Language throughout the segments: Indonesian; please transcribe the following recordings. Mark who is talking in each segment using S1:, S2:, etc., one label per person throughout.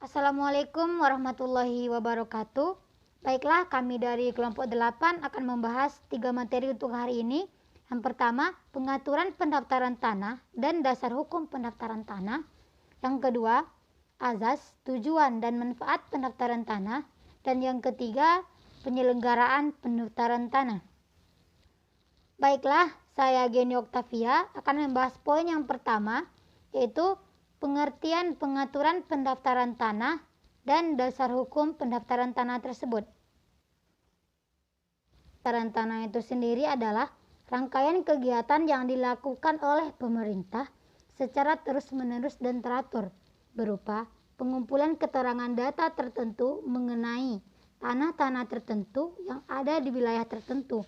S1: Assalamualaikum warahmatullahi wabarakatuh. Baiklah, kami dari kelompok 8 akan membahas 3 materi untuk hari ini. Yang pertama, pengaturan pendaftaran tanah dan dasar hukum pendaftaran tanah. Yang kedua, azas, tujuan dan manfaat pendaftaran tanah. Dan yang ketiga, penyelenggaraan pendaftaran tanah. Baiklah, saya Geni Oktavia akan membahas poin yang pertama, yaitu pengertian pengaturan pendaftaran tanah dan dasar hukum pendaftaran tanah tersebut. Pendaftaran tanah itu sendiri adalah rangkaian kegiatan yang dilakukan oleh pemerintah secara terus-menerus dan teratur, berupa pengumpulan keterangan data tertentu mengenai tanah-tanah tertentu yang ada di wilayah tertentu,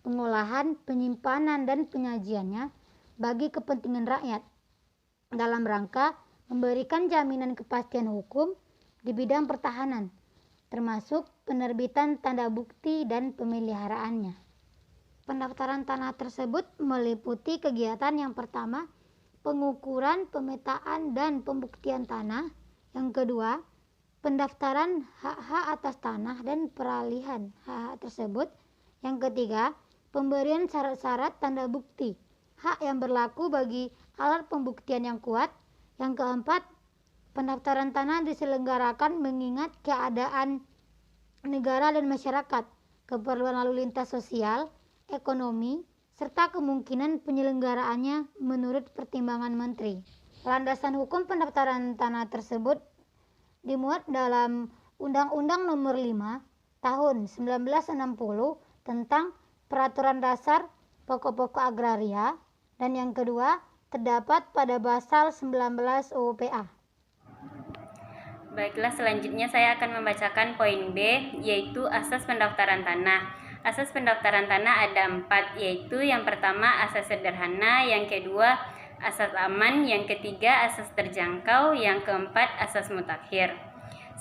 S1: pengolahan, penyimpanan, dan penyajiannya bagi kepentingan rakyat, dalam rangka memberikan jaminan kepastian hukum di bidang pertahanan, termasuk penerbitan tanda bukti dan pemeliharaannya. Pendaftaran tanah tersebut meliputi kegiatan yang pertama, pengukuran, pemetaan, dan pembuktian tanah. Yang kedua, pendaftaran hak-hak atas tanah dan peralihan hak-hak tersebut. Yang ketiga, pemberian syarat-syarat tanda bukti hak yang berlaku bagi alat pembuktian yang kuat. Yang keempat, pendaftaran tanah diselenggarakan mengingat keadaan negara dan masyarakat, keperluan lalu lintas sosial, ekonomi, serta kemungkinan penyelenggaraannya menurut pertimbangan menteri. Landasan hukum pendaftaran tanah tersebut dimuat dalam Undang-Undang Nomor 5 Tahun 1960 tentang Peraturan Dasar Pokok-pokok Agraria, dan yang kedua terdapat pada pasal 19 UU PA.
S2: Baiklah, selanjutnya saya akan membacakan poin B, yaitu asas pendaftaran tanah. Asas pendaftaran tanah ada 4, yaitu yang pertama asas sederhana, yang kedua asas aman, yang ketiga asas terjangkau, yang keempat asas mutakhir.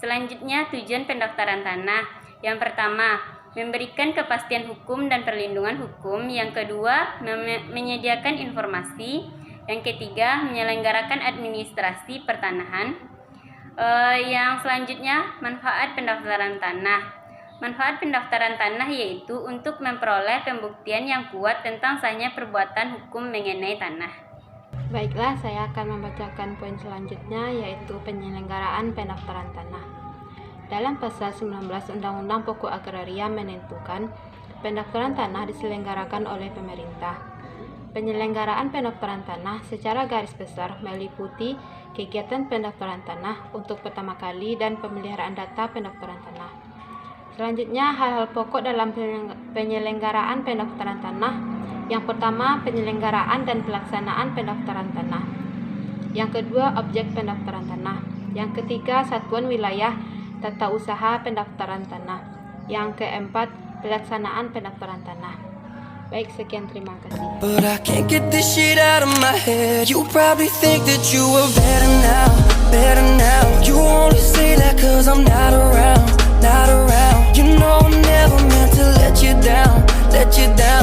S2: Selanjutnya tujuan pendaftaran tanah. Yang pertama, memberikan kepastian hukum dan perlindungan hukum. Yang kedua, menyediakan informasi. Yang ketiga, menyelenggarakan administrasi pertanahan. Yang selanjutnya, manfaat pendaftaran tanah. Manfaat pendaftaran tanah yaitu untuk memperoleh pembuktian yang kuat tentang sahnya perbuatan hukum mengenai tanah.
S3: Baiklah, saya akan membacakan poin selanjutnya, yaitu penyelenggaraan pendaftaran tanah. Dalam pasal 19 Undang-Undang Pokok Agraria menentukan pendaftaran tanah diselenggarakan oleh pemerintah. Penyelenggaraan pendaftaran tanah secara garis besar meliputi kegiatan pendaftaran tanah untuk pertama kali dan pemeliharaan data pendaftaran tanah. Selanjutnya, hal-hal pokok dalam penyelenggaraan pendaftaran tanah. Yang pertama, penyelenggaraan dan pelaksanaan pendaftaran tanah. Yang kedua, objek pendaftaran tanah. Yang ketiga, satuan wilayah tata usaha pendaftaran tanah. Yang keempat, pelaksanaan pendaftaran tanah. Baik, sekian, terima kasih.
S4: But I can't get this shit out of my head. You probably think that you were better now, better now. You only say that cause I'm not around, not around. You know I never meant to let you down, let you down.